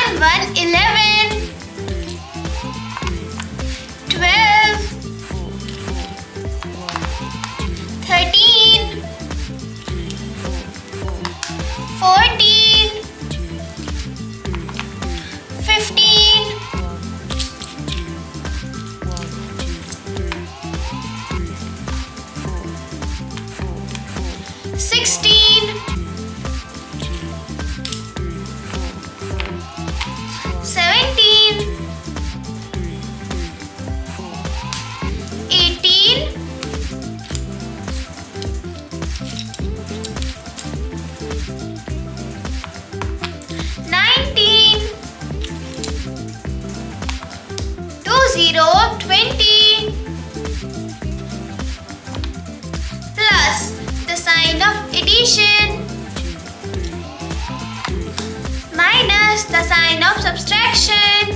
and 1, 11. 12. 13. 14. 15. 16. 17. 18. 19. 20. Plus the sign of addition minus the sign of subtraction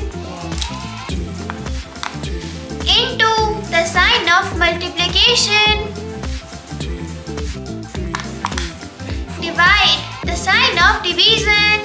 into the sign of multiplication. Divide the sign of division.